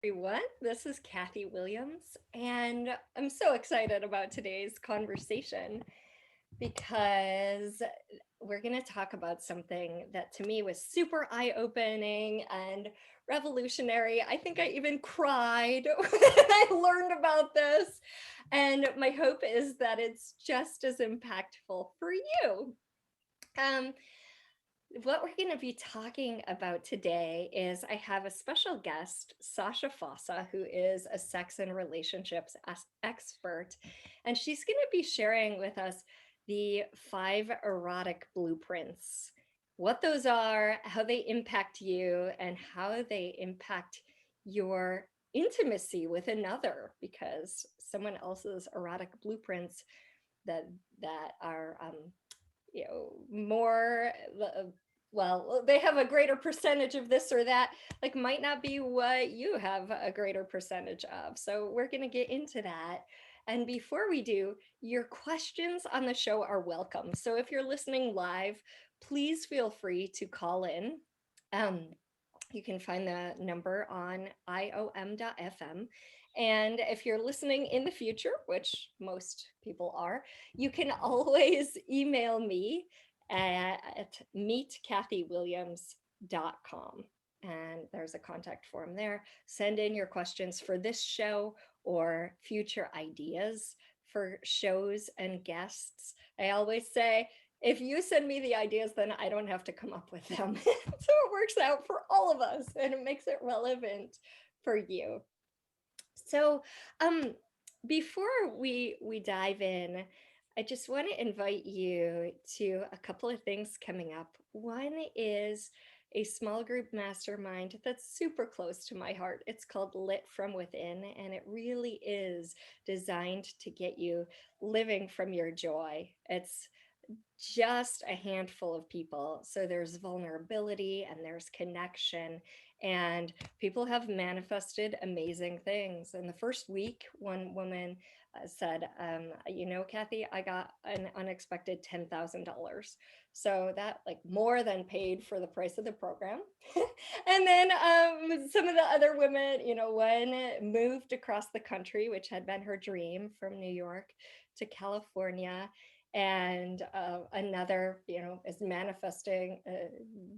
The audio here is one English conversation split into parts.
everyone. This is Kathy Williams, and I'm so excited about today's conversation because we're going to talk about something that to me was super eye-opening and revolutionary. I think I even cried when I learned about this, and my hope is that it's just as impactful for you. Um, what we're going to be talking about today is I have a special guest, Sacha Fossa, who is a sex and relationships expert. And she's going to be sharing with us the 5 erotic blueprints, what those are, how they impact you, and how they impact your intimacy with another, because someone else's erotic blueprints that are more well, they have a greater percentage of this or that, like might not be what you have a greater percentage of. So we're going to get into that. And before we do, your questions on the show are welcome. So if you're listening live, please feel free to call in. You can find the number on iom.fm. And if you're listening in the future, which most people are, you can always email me at meetkathywilliams.com. And there's a contact form there. Send in your questions for this show or future ideas for shows and guests. I always say, if you send me the ideas, then I don't have to come up with them. So it works out for all of us and it makes it relevant for you. So before we dive in, I just want to invite you to a couple of things coming up. One is a small group mastermind that's super close to my heart. It's called Lit from Within, and it really is designed to get you living from your joy. It's just a handful of people. So there's vulnerability and there's connection, and people have manifested amazing things. In the first week, one woman said, Kathy, I got an unexpected $10,000. So that like more than paid for the price of the program. And then some of the other women, one moved across the country, which had been her dream, from New York to California, and another is manifesting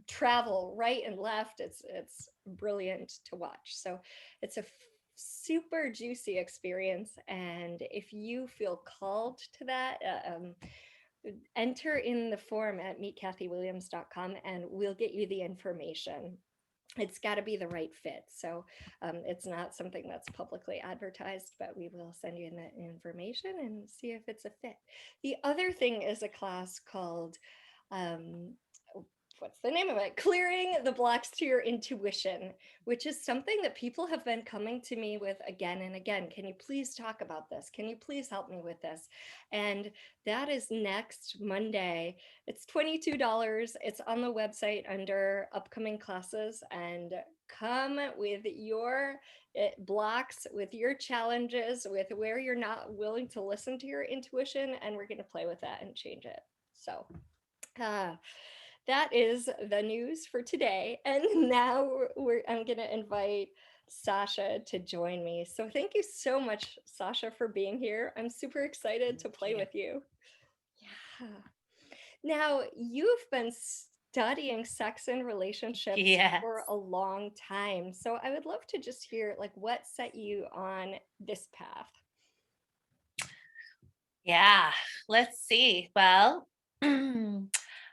travel right and left. It's brilliant to watch. So it's a super juicy experience, and if you feel called to that, enter in the form at meetkathywilliams.com and we'll get you the information. It's got to be the right fit. So it's not something that's publicly advertised, but we will send you in that information and see if it's a fit. The other thing is a class called, what's the name of it? Clearing the blocks to your intuition, which is something that people have been coming to me with again and again. Can you please talk about this? Can you please help me with this? And that is next Monday. It's $22. It's on the website under upcoming classes, and come with your blocks, with your challenges, with where you're not willing to listen to your intuition, and we're going to play with that and change it. So that is the news for today. And now I'm going to invite Sacha to join me. So thank you so much, Sacha, for being here. I'm super excited to play with you. Yeah. Now, you've been studying sex and relationships for a long time. So I would love to just hear, like, what set you on this path? Yeah, let's see. Well,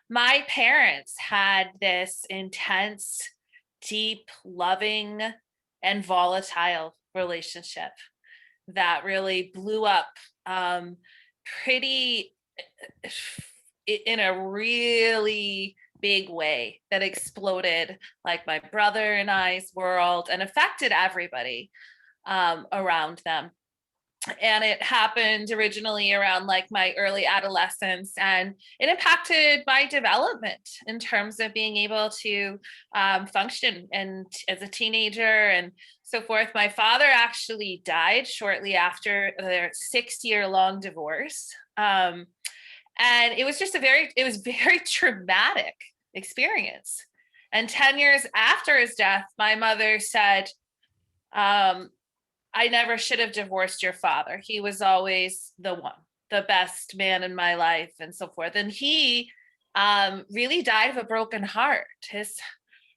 my parents had this intense, deep, loving, and volatile relationship that really blew up pretty in a really big way, that exploded like my brother and I's world and affected everybody around them. And it happened originally around like my early adolescence, and it impacted my development in terms of being able to function and as a teenager and so forth. My father actually died shortly after their 6-year-long divorce. And it was just it was very traumatic experience. And 10 years after his death, my mother said, I never should have divorced your father. He was always the one, the best man in my life, and so forth. And he really died of a broken heart. His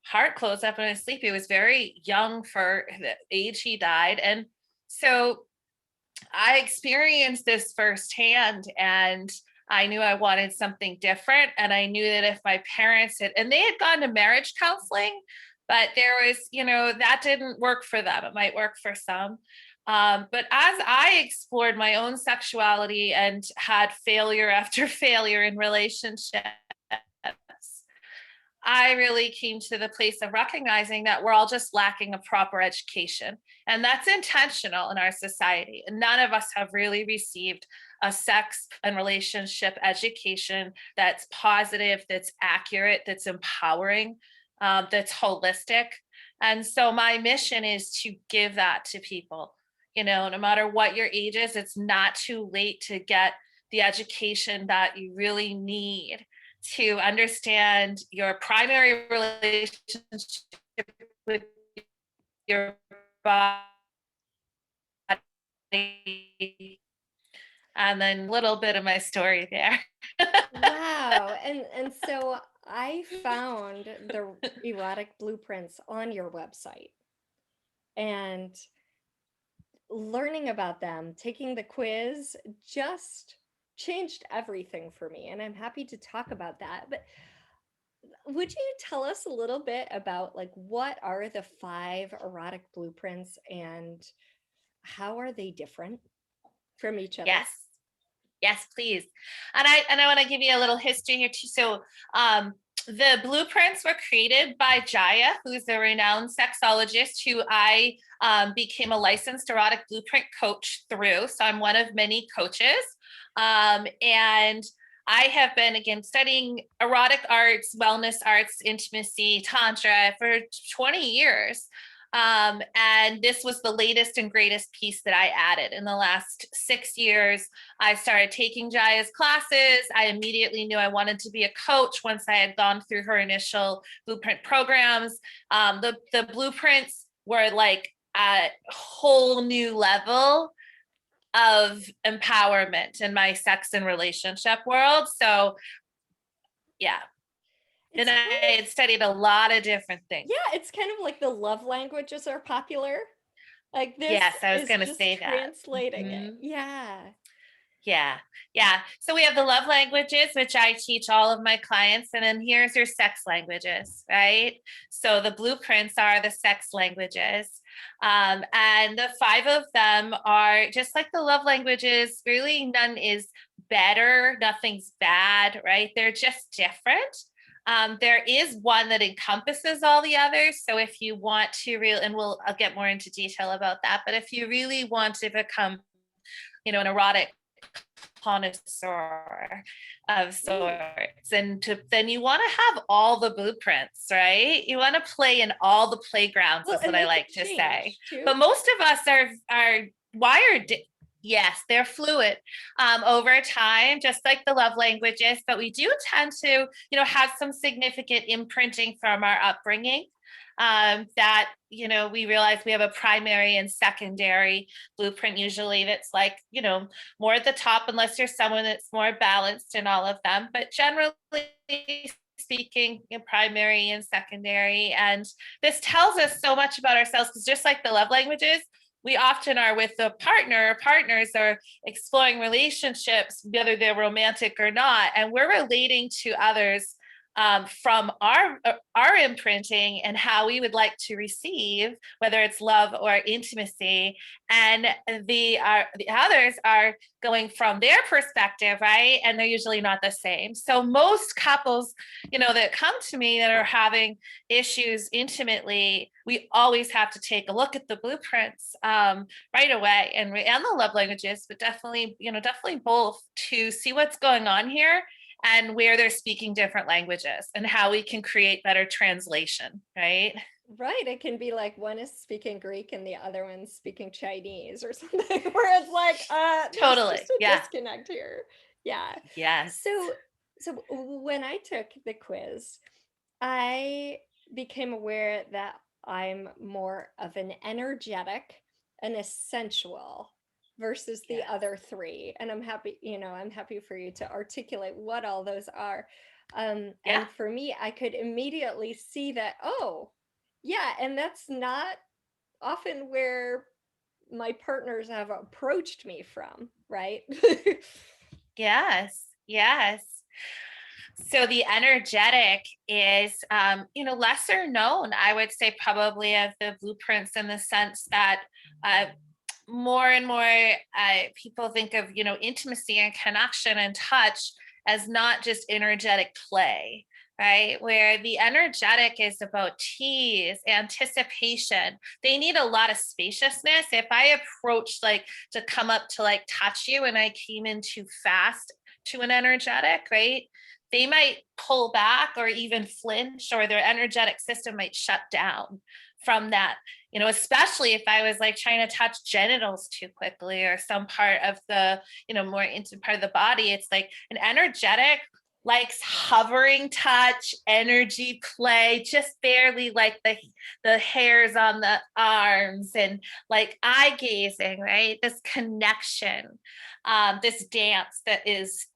heart closed up in his sleep. He was very young for the age he died. And so I experienced this firsthand, and I knew I wanted something different. And I knew that if my parents had, and they had gone to marriage counseling, but there was, that didn't work for them. It might work for some. But as I explored my own sexuality and had failure after failure in relationships, I really came to the place of recognizing that we're all just lacking a proper education. And that's intentional in our society. And none of us have really received a sex and relationship education that's positive, that's accurate, that's empowering, that's holistic. And so my mission is to give that to people. No matter what your age is, it's not too late to get the education that you really need to understand your primary relationship with your body, and then a little bit of my story there. Wow. And so I found the erotic blueprints on your website, and learning about them, taking the quiz just changed everything for me. And I'm happy to talk about that. But would you tell us a little bit about, like, what are the 5 erotic blueprints and how are they different from each other? Yes. Yes, please. And I want to give you a little history here too. So the blueprints were created by Jaya, who's a renowned sexologist who I became a licensed erotic blueprint coach through. So I'm one of many coaches. And I have been, again, studying erotic arts, wellness arts, intimacy, tantra for 20 years. And this was the latest and greatest piece that I added in the last 6 years. I started taking Jaya's classes. I immediately knew I wanted to be a coach once I had gone through her initial blueprint programs. The blueprints were like a whole new level of empowerment in my sex and relationship world. So yeah. And It's kind I had studied a lot of different things. Yeah, it's kind of like the love languages are popular. Like, this Yes, I was is going to just say that. translating it. Mhm. Yeah. Yeah. Yeah. So we have the love languages, which I teach all of my clients. And then here's your sex languages, right? So the blueprints are the sex languages. And the 5 of them are just like the love languages. Really, none is better. Nothing's bad, right? They're just different. There is one that encompasses all the others. So if you want to and I'll get more into detail about that. But if you really want to become, an erotic connoisseur of sorts, and then you want to have all the blueprints, right? You want to play in all the playgrounds, Well, is what and I they can like to say. change too. But most of us are wired. Yes, they're fluid over time, just like the love languages. But we do tend to, have some significant imprinting from our upbringing. That we realize we have a primary and secondary blueprint usually that's like more at the top, unless you're someone that's more balanced in all of them, but generally speaking, primary and secondary. And this tells us so much about ourselves, because just like the love languages, we often are with the partners are exploring relationships, whether they're romantic or not, and we're relating to others from our imprinting and how we would like to receive, whether it's love or intimacy. And the others are going from their perspective, right? And they're usually not the same. So most couples, that come to me that are having issues intimately, we always have to take a look at the blueprints right away, and the love languages, but definitely both, to see what's going on here and where they're speaking different languages and how we can create better translation, right? Right. It can be like one is speaking Greek and the other one's speaking Chinese or something, where it's like, there's Totally. just a Yeah. disconnect here. Yeah. Yes. So when I took the quiz, I became aware that I'm more of an energetic and a sensual versus the Yeah. other three. And I'm happy, I'm happy for you to articulate what all those are. Yeah. And for me, I could immediately see that, oh, yeah, and that's not often where my partners have approached me from, right? Yes. Yes. So the energetic is, lesser known, I would say, probably of the blueprints, in the sense that uh, more and more people think of, intimacy and connection and touch as not just energetic play, right? Where the energetic is about tease, anticipation. They need a lot of spaciousness. If I approach, like, to come up to like touch you and I came in too fast to an energetic, right? They might pull back or even flinch, or their energetic system might shut down from that, especially if I was like trying to touch genitals too quickly, or some part of the, more intimate part of the body. It's like an energetic likes hovering touch, energy play, just barely, like the hairs on the arms, and like eye gazing, right? This connection, this dance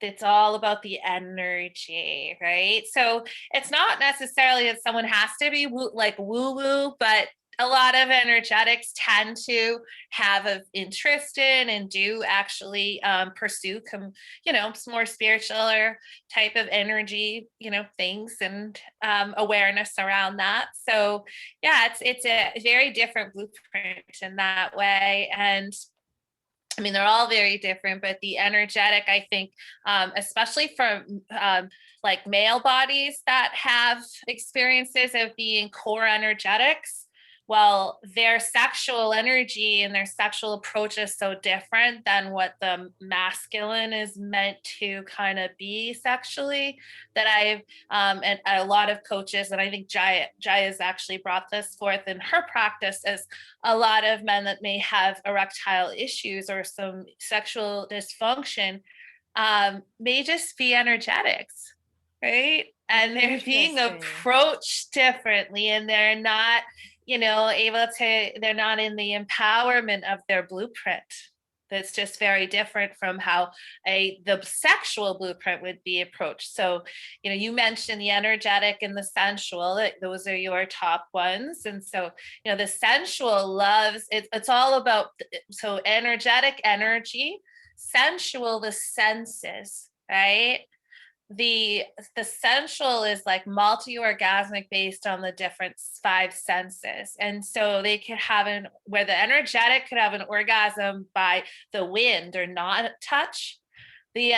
that's all about the energy, right? So it's not necessarily that someone has to be like woo woo, but a lot of energetics tend to have an interest in and do actually pursue some more spiritual or type of energy, things, and awareness around that. So yeah, it's a very different blueprint in that way. And I mean, they're all very different, but the energetic, I think, especially for like male bodies that have experiences of being core energetics, well, their sexual energy and their sexual approach is so different than what the masculine is meant to kind of be sexually, that I've, and a lot of coaches, and I think Jaya's actually brought this forth in her practice, as a lot of men that may have erectile issues or some sexual dysfunction may just be energetics, right? And they're being approached differently, and they're not, they're not in the empowerment of their blueprint. That's just very different from how the sexual blueprint would be approached. So, you mentioned the energetic and the sensual. Those are your top ones. And so, the sensual loves it's all about, so energetic energy, sensual the senses, right? The sensual is like multi-orgasmic based on the different five senses. And so they could have where the energetic could have an orgasm by the wind or not touch. The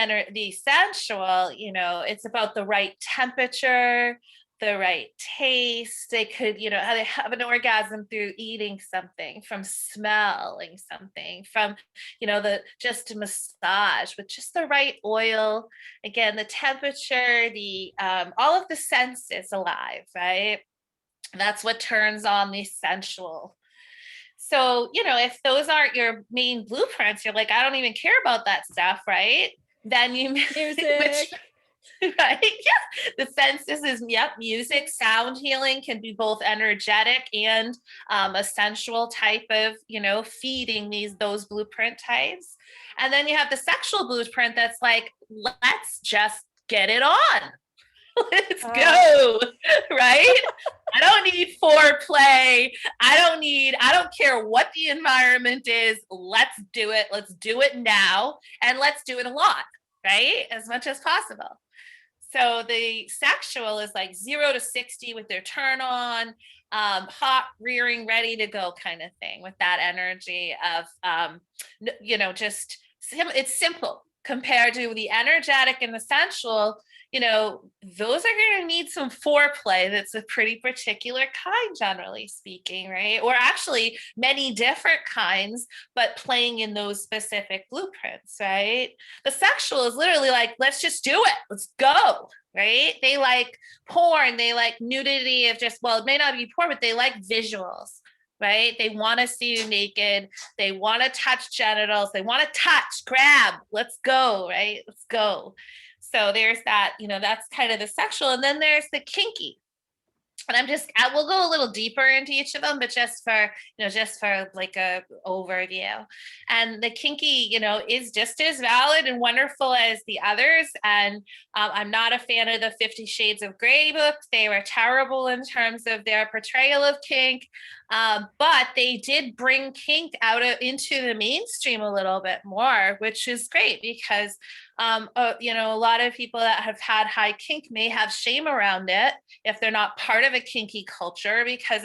sensual, it's about the right temperature, the right taste. They could, they have an orgasm through eating something, from smelling something, from, the just a massage with just the right oil. Again, the temperature, the all of the senses alive, right? That's what turns on the sensual. So, if those aren't your main blueprints, you're like, I don't even care about that stuff, right? Then you Music. right? Yeah. The senses is, yep, music, sound healing can be both energetic and a sensual type of, feeding those blueprint types. And then you have the sexual blueprint that's like, let's just get it on. Let's go, right? I don't need foreplay. I don't care what the environment is. Let's do it. Let's do it now. And let's do it a lot, right? As much as possible. So the sexual is like 0 to 60 with their turn on, hot, rearing, ready to go kind of thing, with that energy of, just it's simple compared to the energetic and the sensual. Those are going to need some foreplay. That's a pretty particular kind, generally speaking, right? Or actually many different kinds, but playing in those specific blueprints, right? The sexual is literally like, let's just do it. Let's go, right? They like porn. They like nudity of just, well, it may not be porn, but they like visuals, right? They want to see you naked. They want to touch genitals. They want to touch, grab. Let's go, right? Let's go. So there's that, that's kind of the sexual. And then there's the kinky, and I will go a little deeper into each of them, but just for like a overview. And the kinky, is just as valid and wonderful as the others. And I'm not a fan of the 50 Shades of Grey books. They were terrible in terms of their portrayal of kink. But they did bring kink into the mainstream a little bit more, which is great because a lot of people that have had high kink may have shame around it if they're not part of a kinky culture, because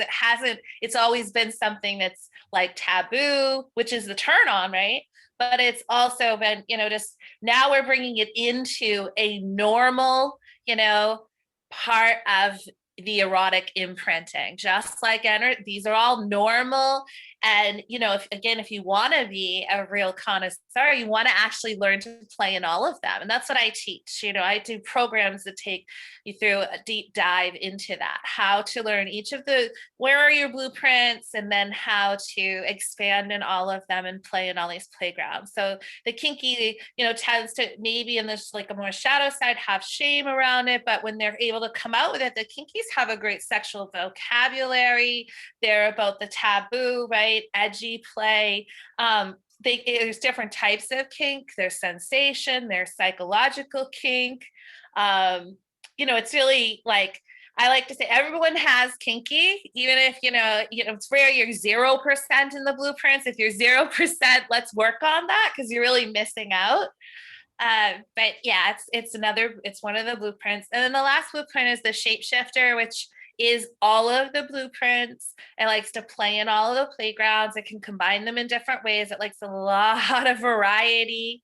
it's always been something that's like taboo, which is the turn on, right? But it's also been, just now we're bringing it into a normal, part of the erotic imprinting, just like these are all normal. And if you want to be a real connoisseur, you want to actually learn to play in all of them. And that's what I teach. I do programs that take you through a deep dive into that, how to learn where are your blueprints, and then how to expand in all of them and play in all these playgrounds. So the kinky, tends to maybe in this like a more shadow side have shame around it, but when they're able to come out with it, the kinkies have a great sexual vocabulary. They're about the taboo, right? Edgy play. There's different types of kink. There's sensation, there's psychological kink. It's really like, I like to say everyone has kinky, even if, it's rare you're 0% in the blueprints. If you're 0%, let's work on that because you're really missing out. But yeah, it's one of the blueprints. And then the last blueprint is the shapeshifter, which is all of the blueprints. It likes to play in all of the playgrounds. It can combine them in different ways. It likes a lot of variety,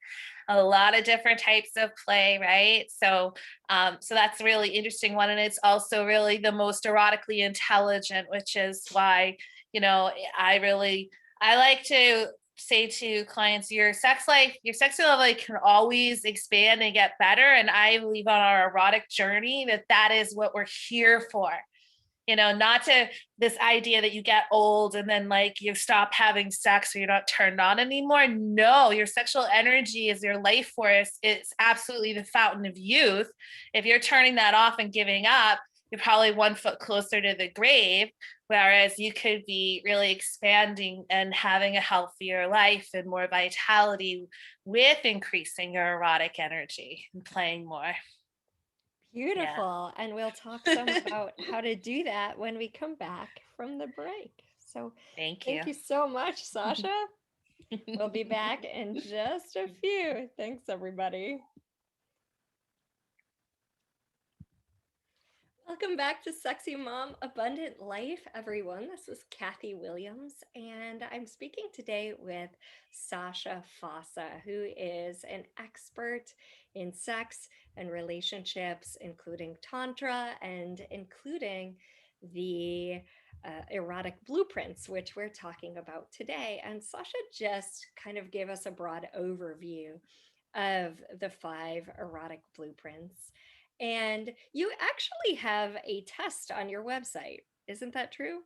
a lot of different types of play, right? So that's a really interesting one. And it's also really the most erotically intelligent, which is why, I like to say to clients, your sexuality can always expand and get better. And I believe on our erotic journey that is what we're here for. Not to this idea that you get old and then like you stop having sex or you're not turned on anymore. No, your sexual energy is your life force. It's absolutely the fountain of youth. If you're turning that off and giving up, you're probably 1 foot closer to the grave. Whereas you could be really expanding and having a healthier life and more vitality with increasing your erotic energy and playing more. Beautiful. And we'll talk some about how to do that when we come back from the break. So Thank you. thank you so much, Sacha. We'll be back in just a few. Thanks, everybody. Welcome back to Sexy Mom Abundant Life, everyone. This is Kathy Williams, and I'm speaking today with Sacha Fossa, who is an expert in sex and relationships, including Tantra and including the erotic blueprints, which we're talking about today. And Sacha just kind of gave us a broad overview of the 5 erotic blueprints. And you actually have a test on your website. Isn't that true?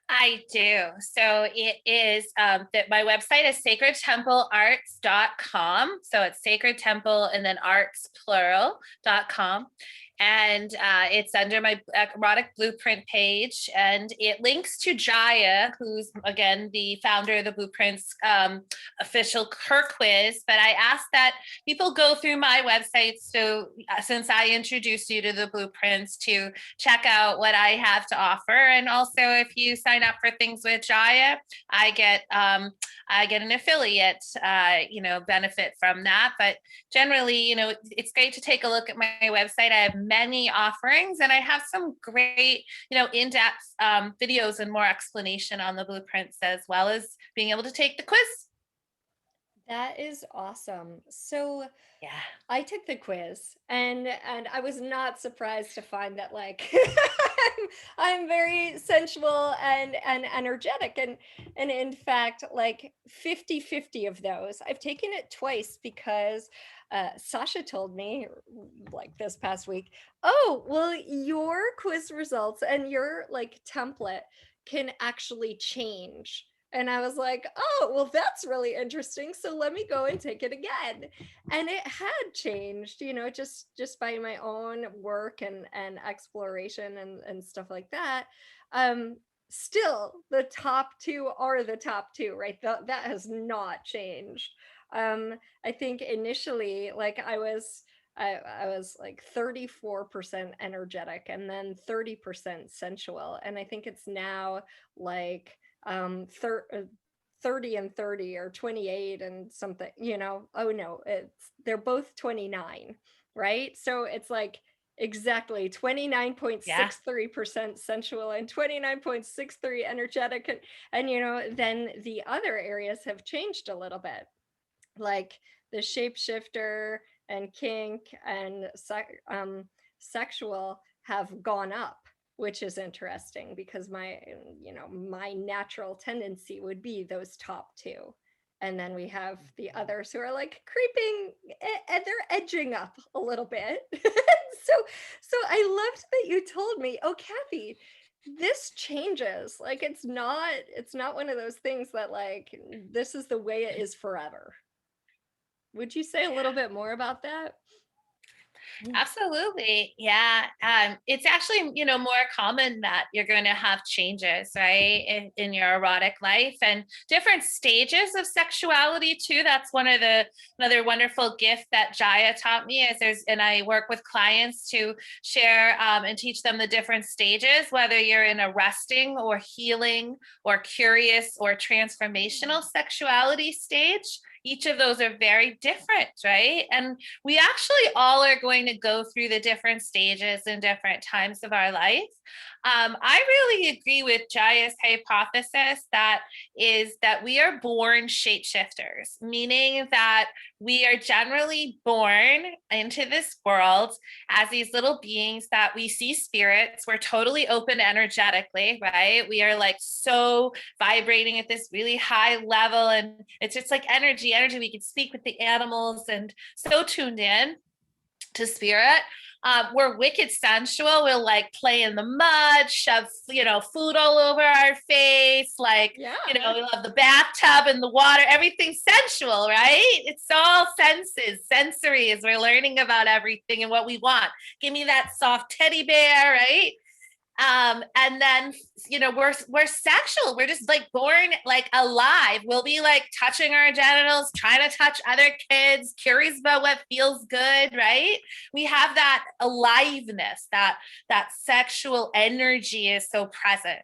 I do. So it is that my website is sacredtemplearts.com. So it's sacred temple and then arts plural.com. And it's under my erotic blueprint page. And it links to Jaya, who's again the founder of the blueprints official her quiz. But I ask that people go through my website. So since I introduced you to the blueprints, to check out what I have to offer. And also if you sign up for things with Jaya, I get an affiliate, benefit from that. But generally, it's great to take a look at my website. I have many offerings and I have some great, in-depth videos and more explanation on the blueprints, as well as being able to take the quiz. That is awesome. So Yeah. I took the quiz and I was not surprised to find that like I'm very sensual and energetic, and in fact like 50-50 of those. I've taken it twice because Sacha told me like this past week, oh, well, your quiz results and your like template can actually change And I was like, oh, well, that's really interesting. So let me go and take it again. And it had changed, just by my own work and exploration and stuff like that. Um, Still, the top two are the top two, right? That has not changed. I think initially, like I was like 34% energetic and then 30% sensual. And I think it's now like 30 and 30 or 28 and something, oh no, they're both 29, right? So it's like exactly Yeah. 29.63% sensual and 29.63 energetic. And then the other areas have changed a little bit, like the shapeshifter and kink and sexual have gone up, which is interesting because my natural tendency would be those top two. And then we have the others who are like creeping and they're edging up a little bit. So I loved that you told me, oh, Kathy, this changes. Like it's not one of those things that like this is the way it is forever. Would you say a little bit more about that? Absolutely. Yeah. It's actually, more common that you're going to have changes, right, in your erotic life and different stages of sexuality too. That's another wonderful gift that Jaya taught me and I work with clients to share and teach them the different stages, whether you're in a resting or healing or curious or transformational sexuality stage. Each of those are very different, right? And we actually all are going to go through the different stages in different times of our life. I really agree with Jaya's hypothesis that we are born shapeshifters, meaning that we are generally born into this world as these little beings that we see spirits. We're totally open energetically, right? We are like so vibrating at this really high level, and it's just like energy. We can speak with the animals and so tuned in to spirit. We're wicked sensual. We'll like play in the mud, shove, food all over our face. Like, Yeah. we love the bathtub and the water, everything sensual, right? It's all senses, sensory as we're learning about everything and what we want. Give me that soft teddy bear, right? And then we're sexual. We're just like born like alive. We'll be like touching our genitals, trying to touch other kids, curious about what feels good, right? We have that aliveness, that sexual energy is so present.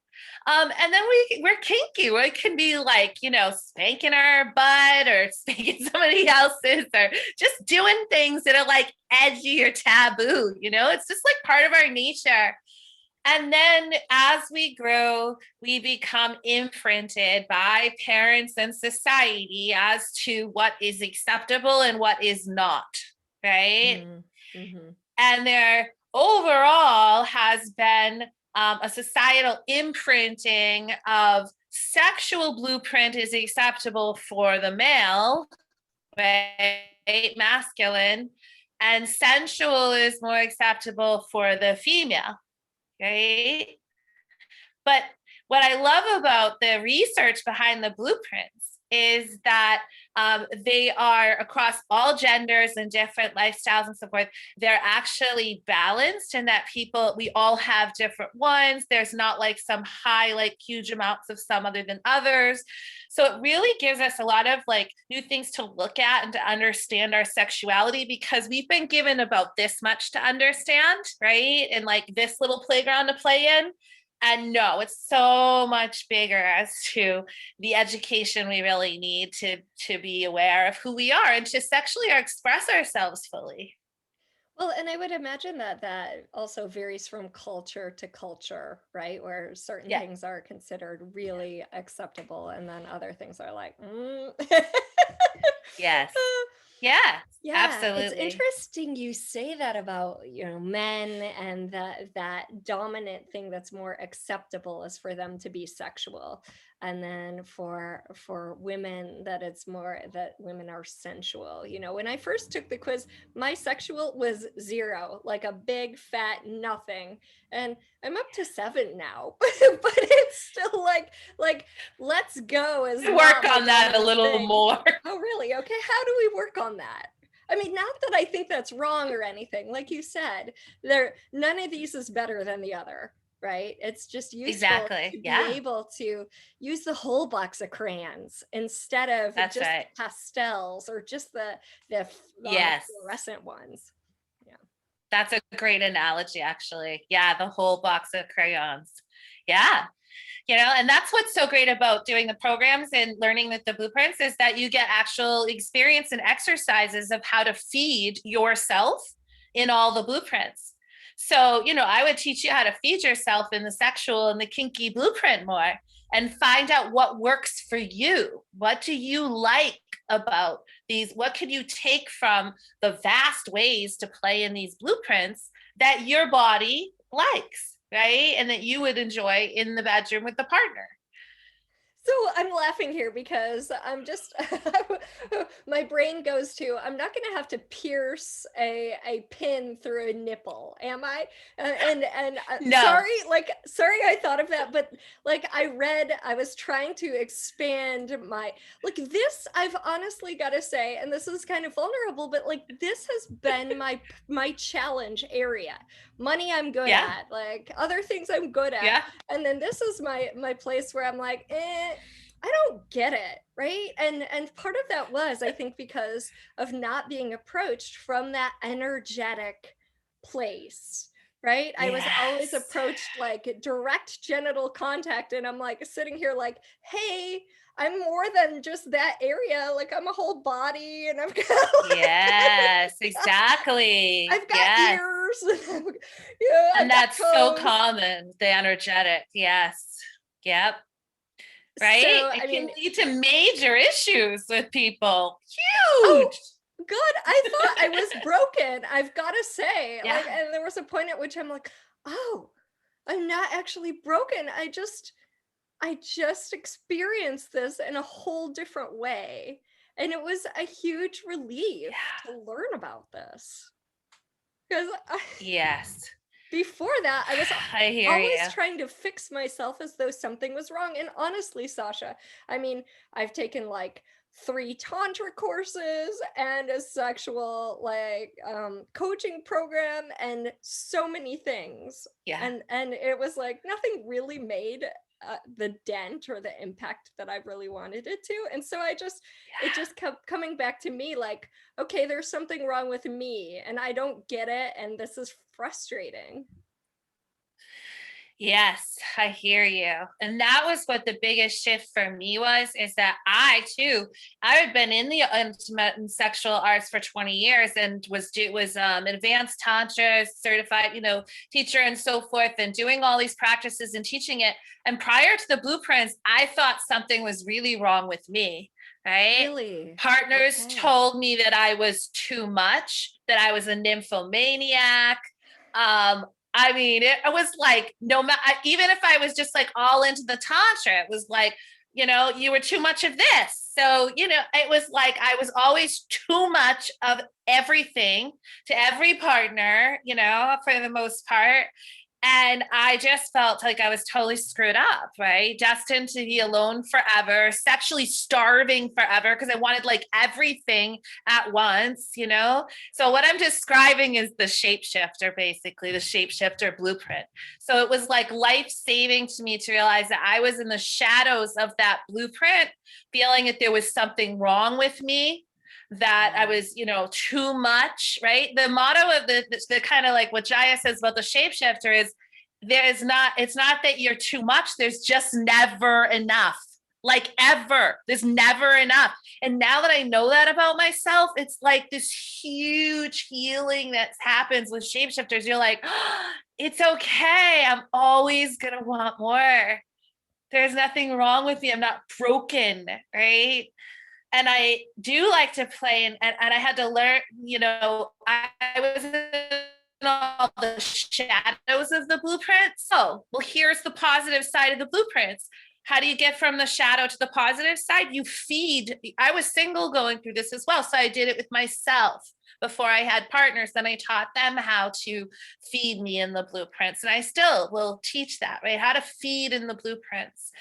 And then we're kinky. We can be like, spanking our butt or spanking somebody else's or just doing things that are like edgy or taboo. It's just like part of our nature. And then as we grow, we become imprinted by parents and society as to what is acceptable and what is not, right? Mm-hmm. And there overall has been a societal imprinting of sexual blueprint is acceptable for the male, right? Masculine, and sensual is more acceptable for the female. Right? But what I love about the research behind the blueprints is that they are across all genders and different lifestyles and so forth. They're actually balanced in that we all have different ones. There's not like some high, like huge amounts of some other than others. So it really gives us a lot of like new things to look at and to understand our sexuality, because we've been given about this much to understand, right? And like this little playground to play in. And no, it's so much bigger as to the education we really need to be aware of who we are and to sexually express ourselves fully. Well, and I would imagine that also varies from culture to culture, right? Where certain Yeah. things are considered really acceptable, and then other things are like, Yes. Yeah, Yeah, it's absolutely. interesting you say that about, men and that dominant thing that's more acceptable is for them to be sexual. And then for women, that it's more that women are sensual. You know, when I first took the quiz, my sexual was 0, like a big fat nothing. And I'm up to 7 now, but it's still like let's go is Work not my on that a dominant little thing. more. Oh, really? Okay. How do we work on that? I mean, not that I think that's wrong or anything. Like you said, none of these is better than the other, right? It's just useful Exactly. to be Yeah, able to use the whole box of crayons instead of that's just right. pastels or just the Yes. fluorescent ones. Yeah. That's a great analogy, actually. Yeah, the whole box of crayons. Yeah. And that's what's so great about doing the programs and learning with the blueprints is that you get actual experience and exercises of how to feed yourself in all the blueprints. So, I would teach you how to feed yourself in the sexual and the kinky blueprint more and find out what works for you. What do you like about these? What can you take from the vast ways to play in these blueprints that your body likes, right? And that you would enjoy in the bedroom with the partner. So I'm laughing here because I'm just my brain goes to I'm not going to have to pierce a pin through a nipple, am I? And No. sorry I thought of that, but like I was trying to expand my like this. I've honestly got to say, and this is kind of vulnerable, but like this has been my challenge area. Money I'm good Yeah. at, like other things I'm good at, Yeah. and then this is my place where I'm like, I don't get it, right? And part of that was, I think, because of not being approached from that energetic place, right? I was always Yes. approached like direct genital contact, and I'm like sitting here like, hey, I'm more than just that area. Like I'm a whole body, and I've got Yes, exactly. I've got Yes. ears, I've And got that's so toes. common, the energetic. Yes. Yep. Right? So I It can mean, lead to major issues with people. oh, Huge. good. I thought I was broken. I've got to say, Yeah. like, and there was a point at which I'm like, oh, I'm not actually broken. I just experienced this in a whole different way. And it was a huge relief Yeah. to learn about this. Because Yes. before that, I was I hear always you. trying to fix myself as though something was wrong. And honestly, Sasha, I mean, I've taken like 3 tantra courses and a sexual coaching program and so many things. Yeah. And it was like nothing really made the dent or the impact that I really wanted it to. And so it Yeah. just kept coming back to me like, okay, there's something wrong with me and I don't get it. And this is frustrating. Yes, I hear you. And that was what the biggest shift for me was, is that I had been in the intimate and sexual arts for 20 years and was advanced tantra certified, teacher and so forth, and doing all these practices and teaching it. And prior to the blueprints, I thought something was really wrong with me, right? Really? Partners Okay. told me that I was too much, that I was a nymphomaniac. I mean, it was like, no matter, even if I was just like all into the tantra, it was like, you were too much of this. So, it was like I was always too much of everything to every partner, for the most part. And I just felt like I was totally screwed up, right? Destined to be alone forever, sexually starving forever because I wanted like everything at once. So, what I'm describing is the shapeshifter, basically, the shapeshifter blueprint. So, it was like life saving to me to realize that I was in the shadows of that blueprint, feeling that there was something wrong with me, that I was, too much, right? The motto of the kind of like what Jaya says about the shapeshifter is it's not that you're too much, there's just never enough. Like ever, there's never enough. And now that I know that about myself, it's like this huge healing that happens with shapeshifters. You're like, oh, it's okay. I'm always gonna want more. There's nothing wrong with me. I'm not broken, right? And I do like to play, and I had to learn, I was in all the shadows of the blueprints. So, well, here's the positive side of the blueprints. How do you get from the shadow to the positive side? You feed. I was single going through this as well. So I did it with myself before I had partners. Then I taught them how to feed me in the blueprints. And I still will teach that, right? How to feed in the blueprints.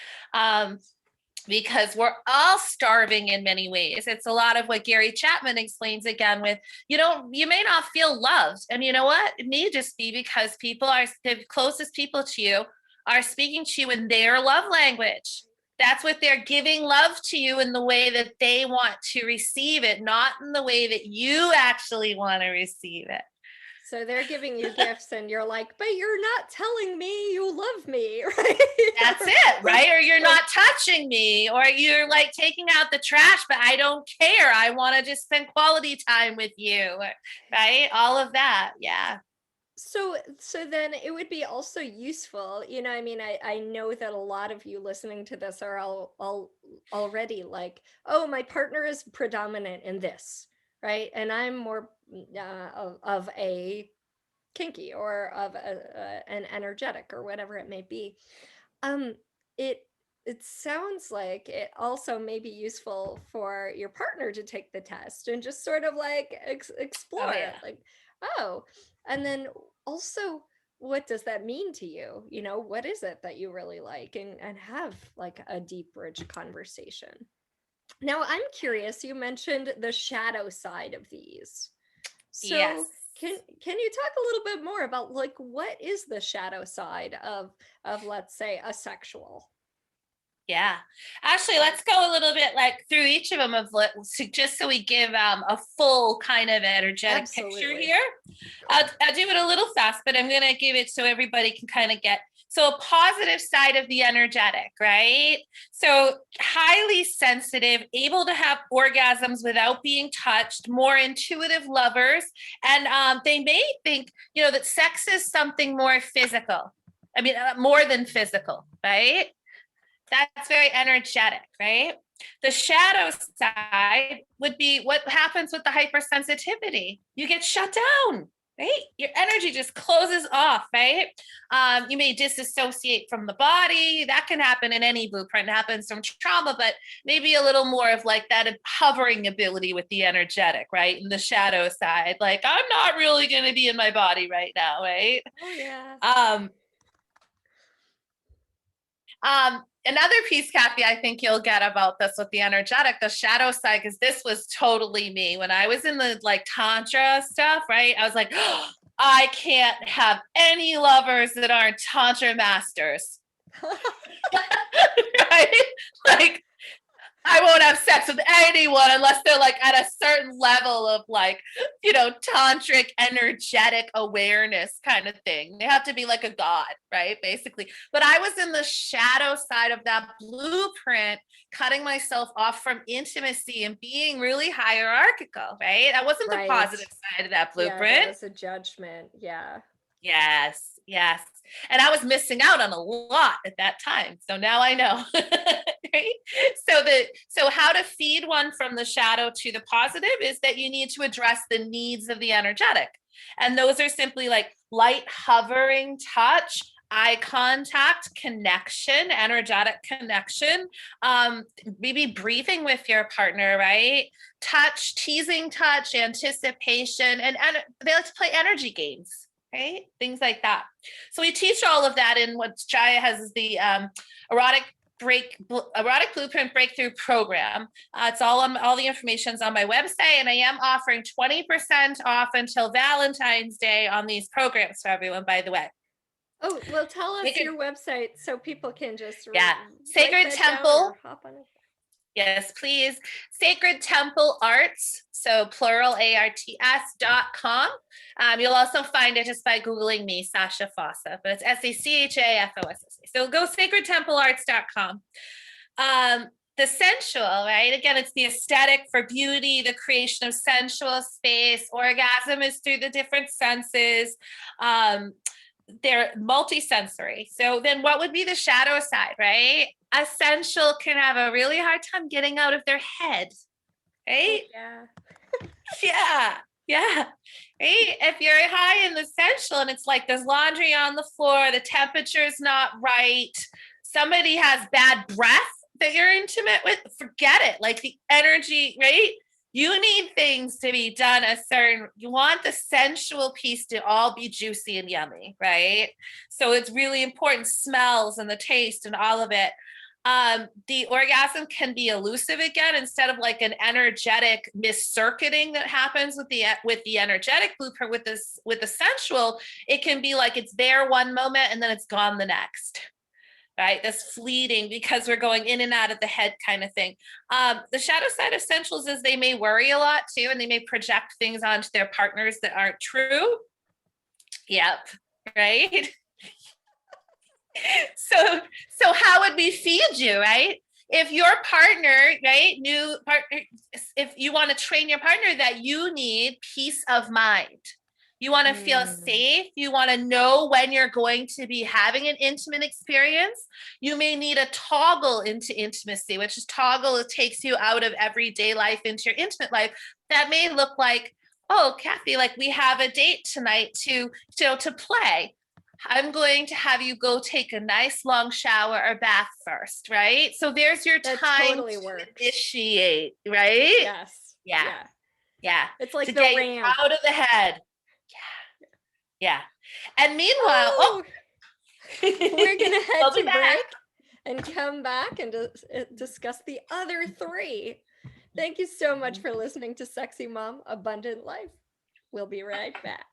Because we're all starving in many ways. It's a lot of what Gary Chapman explains again with, you may not feel loved. And you know what? It may just be because the closest people to you are speaking to you in their love language. That's what they're giving love to you in the way that they want to receive it, not in the way that you actually want to receive it. So they're giving you gifts and you're like, but you're not telling me you love me, right? That's it, right? Or you're not touching me, or you're like taking out the trash, but I don't care. I want to just spend quality time with you, right? All of that. Yeah. So then it would be also useful, I mean, I know that a lot of you listening to this are all already like, oh, my partner is predominant in this, right? And I'm more of a kinky or of an energetic or whatever it may be. Um, it it sounds like it also may be useful for your partner to take the test and just sort of like explore Oh, it, yeah. like, oh, and then also, what does that mean to you? What is it that you really like, and have like a deep, rich conversation. Now, I'm curious, you mentioned the shadow side of these. Yes. So can you talk a little bit more about like what is the shadow side of let's say a sexual? Yeah. Actually, let's go a little bit like through each of them just so we give a full kind of energetic picture Absolutely. here. I'll do it a little fast, but I'm going to give it so everybody can kind of get. So a positive side of the energetic, right? So highly sensitive, able to have orgasms without being touched, more intuitive lovers. And they may think, that sex is something more physical. I mean, more than physical, right? That's very energetic, right? The shadow side would be what happens with the hypersensitivity. You get shut down, right? Your energy just closes off, right? You may disassociate from the body. That can happen in any blueprint. It happens from trauma, but maybe a little more of like that hovering ability with the energetic, right? And the shadow side, like I'm not really going to be in my body right now, right? Oh yeah. Another piece, Kathy, I think you'll get about this with the energetic, the shadow side, because this was totally me. When I was in the like Tantra stuff, right? I was like, oh, I can't have any lovers that aren't Tantra masters. Right? Like, I won't have sex with anyone unless they're like at a certain level of like, tantric energetic awareness kind of thing. They have to be like a god, right? Basically. But I was in the shadow side of that blueprint, cutting myself off from intimacy and being really hierarchical, right? That wasn't the Right. positive side of that Yeah, there blueprint. was a judgment. Yeah. Yes, yes. And I was missing out on a lot at that time. So now I know. Right? So how to feed one from the shadow to the positive is that you need to address the needs of the energetic. And those are simply like light hovering touch, eye contact, connection, energetic connection, maybe breathing with your partner, right? Touch, teasing touch, anticipation, and they like to play energy games, right? Things like that. So we teach all of that in what Jaya has is the erotic blueprint breakthrough program. It's all the information's on my website, and I am offering 20% off until Valentine's Day on these programs for everyone, by the way. Oh, well, tell us Sacred, your website so people can just yeah, write Sacred that down Temple. or hop on it. Yes, please. Sacred Temple Arts, so plural ARTS.com. You'll also find it just by Googling me, Sacha Fossa, but it's SACHAFOSSA. So go sacredtemplearts.com. The sensual, right? Again, it's the aesthetic for beauty, the creation of sensual space. Orgasm is through the different senses. They're multisensory. So then what would be the shadow side, right? Essential can have a really hard time getting out of their head, right? Oh, yeah. Yeah. Right? If you're high in the essential and it's like there's laundry on the floor, the temperature's not right, somebody has bad breath that you're intimate with, forget it. Like the energy, right? You need things to be done you want the sensual piece to all be juicy and yummy, right? So it's really important, smells and the taste and all of it. The orgasm can be elusive again, instead of like an energetic miscircuiting that happens with the energetic blueprint, with the sensual, it can be like it's there one moment and then it's gone the next. Right, that's fleeting because we're going in and out of the head kind of thing. The shadow side of sensuals is they may worry a lot too, and they may project things onto their partners that aren't true. Yep, right. So how would we feed you, right? If your partner, right, if you want to train your partner that you need peace of mind, you want to feel safe, you want to know when you're going to be having an intimate experience, you may need a toggle into intimacy, which is toggle, it takes you out of everyday life into your intimate life. That may look like, oh, Kathy, like we have a date tonight to play. I'm going to have you go take a nice long shower or bath first, right? So there's your That time totally to works. initiate, right? Yes. Yeah. It's like to the get ramp. you out of the head. Yeah. And meanwhile, we're gonna head we'll to be back. break and come back and discuss the other three. Thank you so much for listening to Sexy Mom Abundant Life. We'll be right back.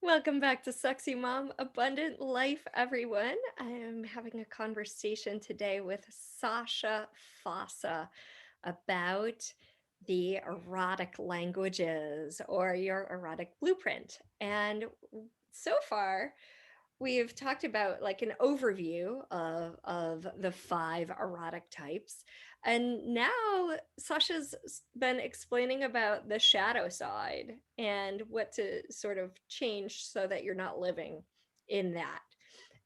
Welcome back to Sexy Mom Abundant Life, everyone. I am having a conversation today with Sacha Fossa about the erotic languages, or your erotic blueprint. And so far, we've talked about like an overview of the 5 erotic types. And now Sasha's been explaining about the shadow side and what to sort of change so that you're not living in that.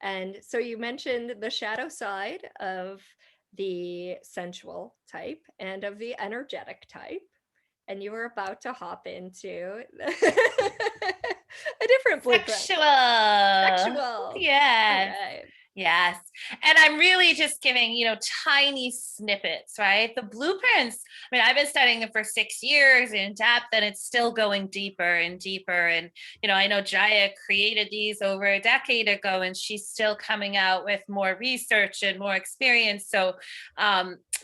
And so you mentioned the shadow side of the sensual type and of the energetic type. And you were about to hop into a different blueprint. Sexual. Yes. Right. Yes. And I'm really just giving, tiny snippets, right? The blueprints, I mean, I've been studying them for 6 years in depth, and it's still going deeper and deeper. And, I know Jaya created these over a decade ago, and she's still coming out with more research and more experience. So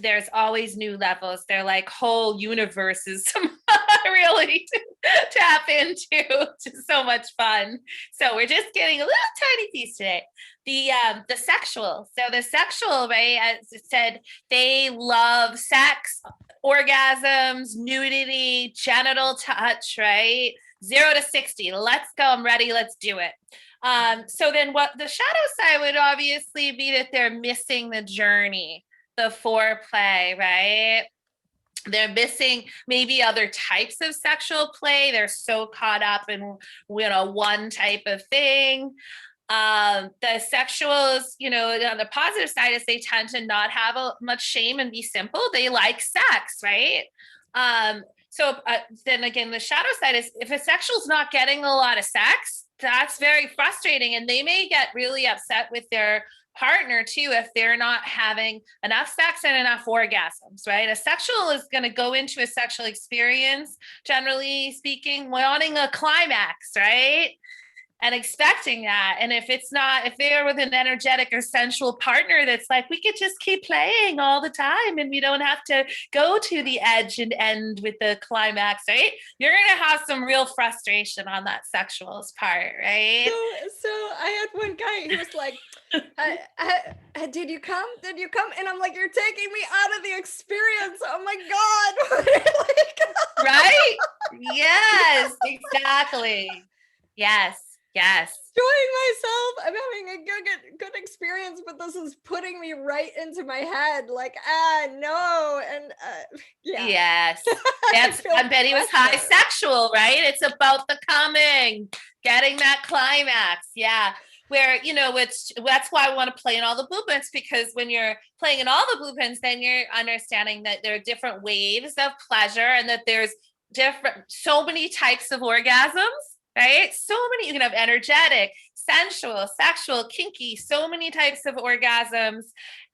there's always new levels. They're like whole universes really to tap into. It's so much fun. So we're just getting a little tiny piece today. The sexual. So the sexual, right, as it said, they love sex, orgasms, nudity, genital touch, right? 0 to 60. Let's go. I'm ready. Let's do it. So then what the shadow side would obviously be that they're missing the journey, the foreplay, right? They're missing maybe other types of sexual play. They're so caught up in, one type of thing. The sexuals, on the positive side is they tend to not have much shame and be simple. They like sex, right? So then again, the shadow side is if a sexual's not getting a lot of sex, that's very frustrating. And they may get really upset with their partner too if they're not having enough sex and enough orgasms, right? A sexual is going to go into a sexual experience, generally speaking, wanting a climax, right? And expecting that. And if they're with an energetic or sensual partner that's like, we could just keep playing all the time and we don't have to go to the edge and end with the climax, right? You're going to have some real frustration on that sexual's part, right? So I had one guy who was like, did you come? Did you come? And I'm like, you're taking me out of the experience. Oh my God. Right? Yes, exactly. Yes. Enjoying myself. I'm having a good experience, but this is putting me right into my head. Like, no. And yeah. Yes. I bet he was high sexual, right? It's about the coming, getting that climax. Yeah. Where, that's why I want to play in all the blueprints, because when you're playing in all the blueprints, then you're understanding that there are different waves of pleasure and that there's so many types of orgasms, right? So many, you can have energetic, sensual, sexual, kinky, so many types of orgasms.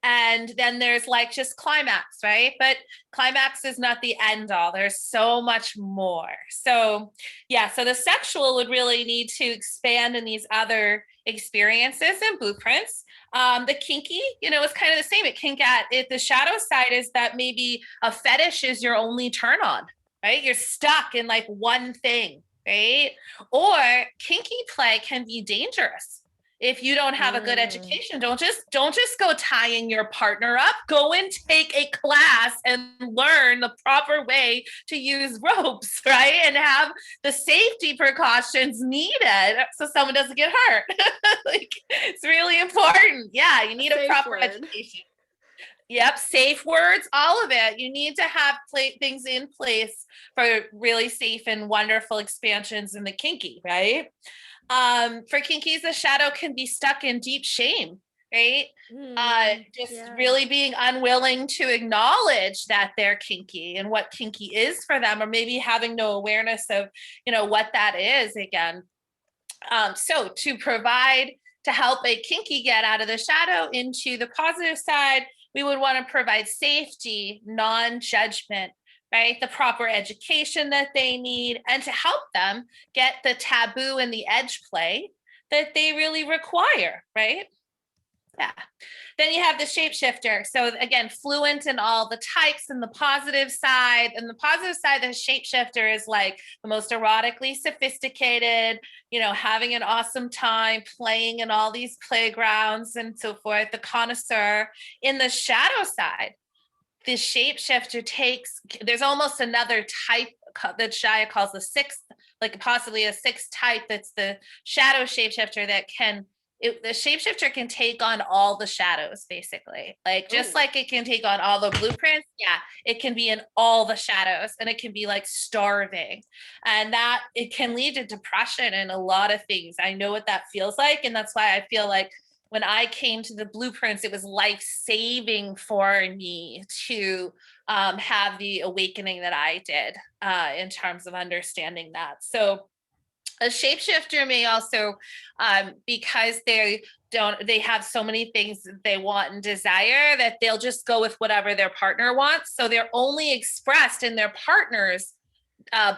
And then there's like just climax, right? But climax is not the end all. There's so much more. So yeah, so the sexual would really need to expand in these other experiences and blueprints. The kinky, is kind of the same. It can get it. The shadow side is that maybe a fetish is your only turn on, right? You're stuck in like one thing, right? Or kinky play can be dangerous. If you don't have a good education, don't just go tying your partner up. Go and take a class and learn the proper way to use ropes, right? And have the safety precautions needed so someone doesn't get hurt. Like, it's really important. Yeah, you need a proper education. Yep, safe words, all of it. You need to have things in place for really safe and wonderful expansions in the kinky, right? For kinkies, the shadow can be stuck in deep shame, right? Really being unwilling to acknowledge that they're kinky and what kinky is for them, or maybe having no awareness of, what that is again. So to help a kinky get out of the shadow into the positive side, we would want to provide safety, non-judgment, right? The proper education that they need, and to help them get the taboo and the edge play that they really require, right? Yeah. Then you have the shapeshifter. So again, fluent in all the types and the positive side. And the positive side, the shapeshifter is like the most erotically sophisticated, having an awesome time playing in all these playgrounds and so forth, the connoisseur. In the shadow side, the shapeshifter there's almost another type that Shia calls the sixth, like possibly a sixth type. That's the shadow shapeshifter that the shapeshifter can take on all the shadows, basically. Like, just like it can take on all the blueprints, yeah, it can be in all the shadows, and it can be like starving. And that it can lead to depression and a lot of things. I know what that feels like. And that's why I feel like when I came to the blueprints, it was life-saving for me to have the awakening that I did in terms of understanding that. So a shapeshifter may also, because they have so many things that they want and desire, that they'll just go with whatever their partner wants. So they're only expressed in their partner's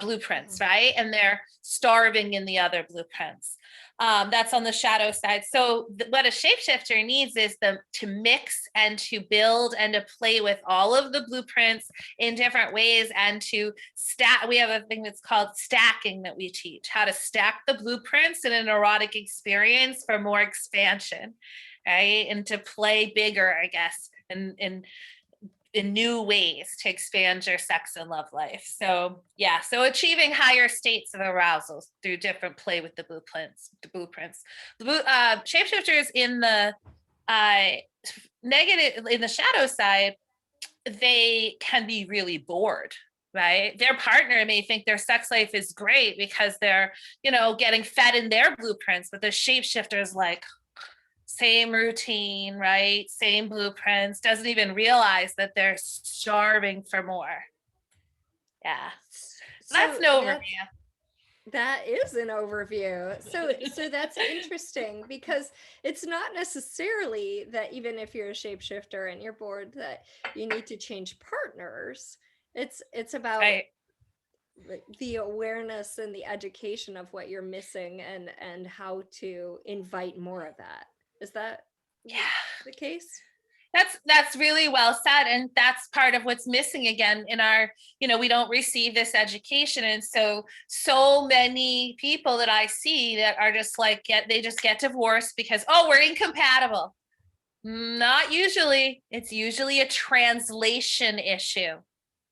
blueprints, right? And they're starving in the other blueprints. That's on the shadow side. So what a shapeshifter needs is to mix and to build and to play with all of the blueprints in different ways, and to stack. We have a thing that's called stacking that we teach, how to stack the blueprints in an erotic experience for more expansion, right? And to play bigger, I guess, and in new ways to expand your sex and love life. So yeah, so achieving higher states of arousal through different play with the blueprints. Shapeshifters in the negative, in the shadow side, they can be really bored, right? Their partner may think their sex life is great because they're, getting fed in their blueprints, but the shapeshifter is like, same routine, right? Same blueprints, doesn't even realize that they're starving for more. Yeah. So that's an overview. That is an overview. So that's interesting, because it's not necessarily that even if you're a shapeshifter and you're bored that you need to change partners. It's about the awareness and the education of what you're missing and how to invite more of that. Is that the case? That's really well said. And that's part of what's missing again in our, we don't receive this education. And so many people that I see that are just like, they just get divorced because, we're incompatible. Not usually. It's usually a translation issue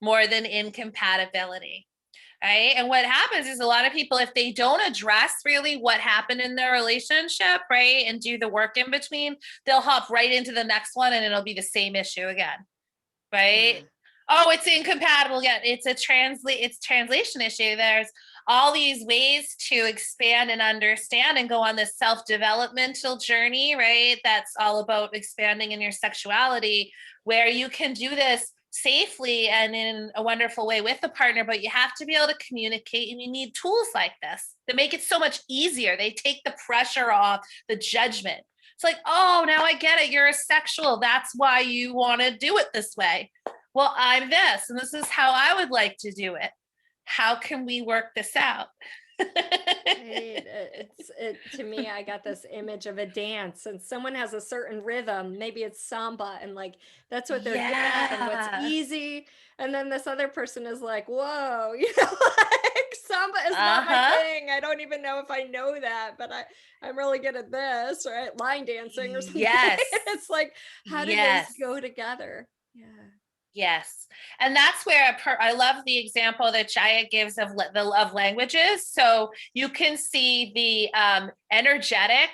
more than incompatibility. Right. And what happens is a lot of people, if they don't address really what happened in their relationship, right, and do the work in between, they'll hop right into the next one and it'll be the same issue again. Right. It's incompatible again. It's translation issue. There's all these ways to expand and understand and go on this self-developmental journey, right? That's all about expanding in your sexuality, where you can do this safely and in a wonderful way with the partner, but you have to be able to communicate, and you need tools like this that make it so much easier. They take the pressure off the judgment. It's like, oh, now I get it. You're a sexual. That's why you want to do it this way. Well, I'm this, and this is how I would like to do it. How can we work this out? To me, I got this image of a dance, and someone has a certain rhythm. Maybe it's samba, and like that's what they're good at and what's Yeah. easy. And then this other person is like, whoa, like samba is not my thing. I don't even know if I know that, but I'm really good at this, right? Line dancing or something. Yes. It's like, how do those go together? Yeah. Yes. And that's where I love the example that Jaya gives of the love languages. So you can see the energetic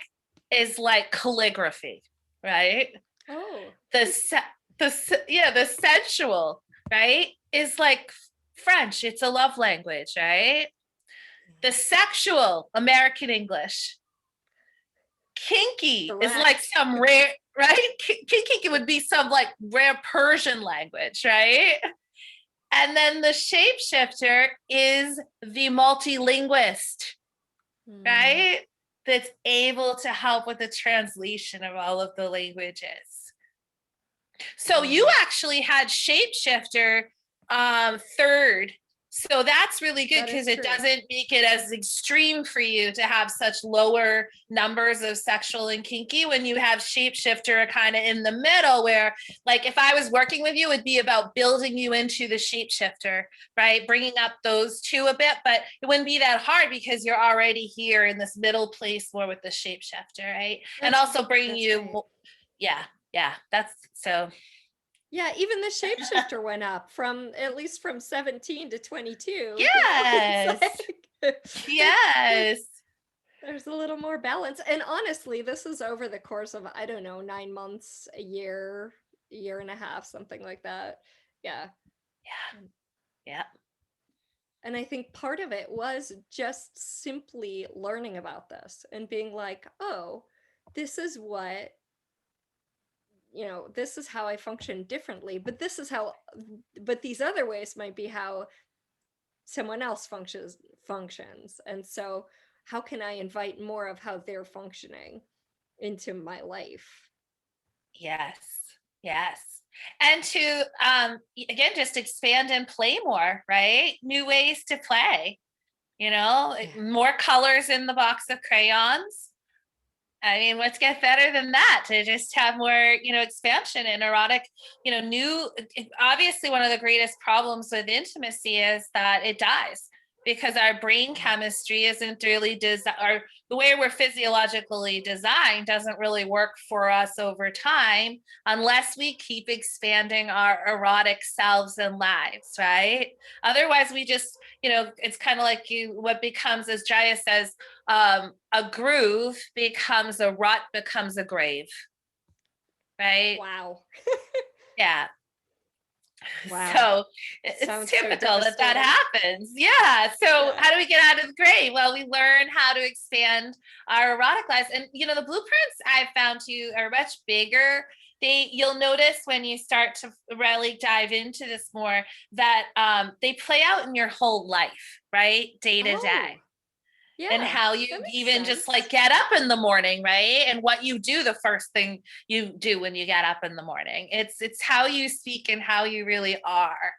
is like calligraphy, right? Oh. The sensual, right, is like French. It's a love language, right? The sexual, American English. Kinky is like some rare, right? Kinky would be some like rare Persian language, right? And then the shapeshifter is the multilinguist, right? That's able to help with the translation of all of the languages. So you actually had shapeshifter third. So that's really good because it doesn't make it as extreme for you to have such lower numbers of sexual and kinky when you have shapeshifter kind of in the middle, where like if I was working with you, it'd be about building you into the shapeshifter, right? Bringing up those two a bit, but it wouldn't be that hard because you're already here in this middle place more with the shapeshifter, right? And also bringing you, yeah, that's so. Yeah, even the shapeshifter went up from at least from 17 to 22. Yes. Yes. There's a little more balance. And honestly, this is over the course of, I don't know, 9 months, a year and a half, something like that. Yeah. Yeah. Yeah. And I think part of it was just simply learning about this and being like, oh, this is what, this is how I function differently, but these other ways might be how someone else functions. And so how can I invite more of how they're functioning into my life? Yes. Yes. And to again, just expand and play more, right? New ways to play, more colors in the box of crayons. I mean, let's get better than that to just have more, expansion in erotic, obviously one of the greatest problems with intimacy is that it dies because our brain chemistry isn't really or the way we're physiologically designed doesn't really work for us over time unless we keep expanding our erotic selves and lives, right? Otherwise we just, it's kind of like what becomes, as Jaya says, a groove becomes a rut, becomes a grave, right? Wow. Yeah. Wow. So it's typical that happens. Yeah. So how do we get out of the grave? Well, we learn how to expand our erotic lives. And, the blueprints I've found too are much bigger. You'll notice when you start to really dive into this more that they play out in your whole life, right? Day to day. Yeah, and how you even just like get up in the morning, right? And what you do the first thing you do when you get up in the morning. It's how you speak and how you really are.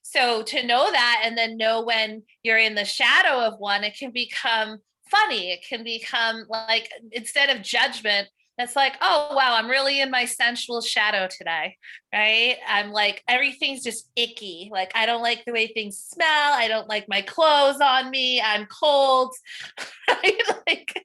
So to know that and then know when you're in the shadow of one, it can become funny. It can become like, instead of judgment, it's like, oh, wow, I'm really in my sensual shadow today, right? I'm like, everything's just icky. Like, I don't like the way things smell. I don't like my clothes on me. I'm cold, right? Like,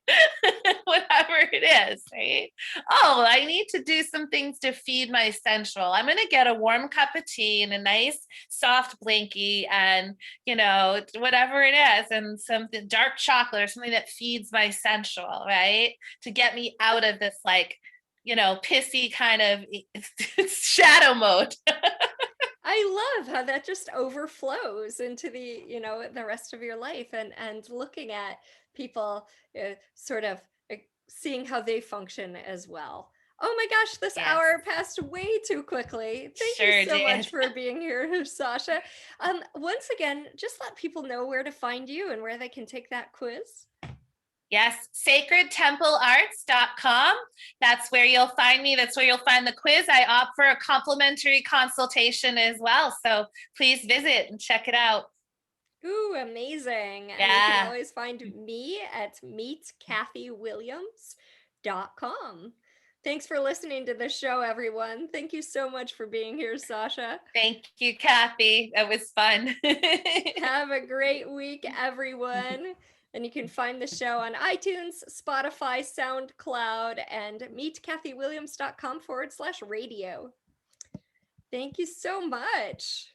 whatever it is, right? Oh, I need to do some things to feed my sensual. I'm going to get a warm cup of tea and a nice soft blankie and, whatever it is, and something dark chocolate or something that feeds my sensual, right? To get me out of this like, pissy kind of shadow mode. I love how that just overflows into the rest of your life and looking at people sort of seeing how they function as well. Oh my gosh, this Yes. hour passed way too quickly. Thank Sure you so much did. for being here, Sacha. Once again, just let people know where to find you and where they can take that quiz. Yes, sacredtemplearts.com. That's where you'll find me. That's where you'll find the quiz. I opt for a complimentary consultation as well. So please visit and check it out. Ooh, amazing. And you can Yeah. always find me at meetkathywilliams.com. Thanks for listening to the show, everyone. Thank you so much for being here, Sacha. Thank you, Kathy. That was fun. Have a great week, everyone. And you can find the show on iTunes, Spotify, SoundCloud, and meetkathywilliams.com/radio. Thank you so much.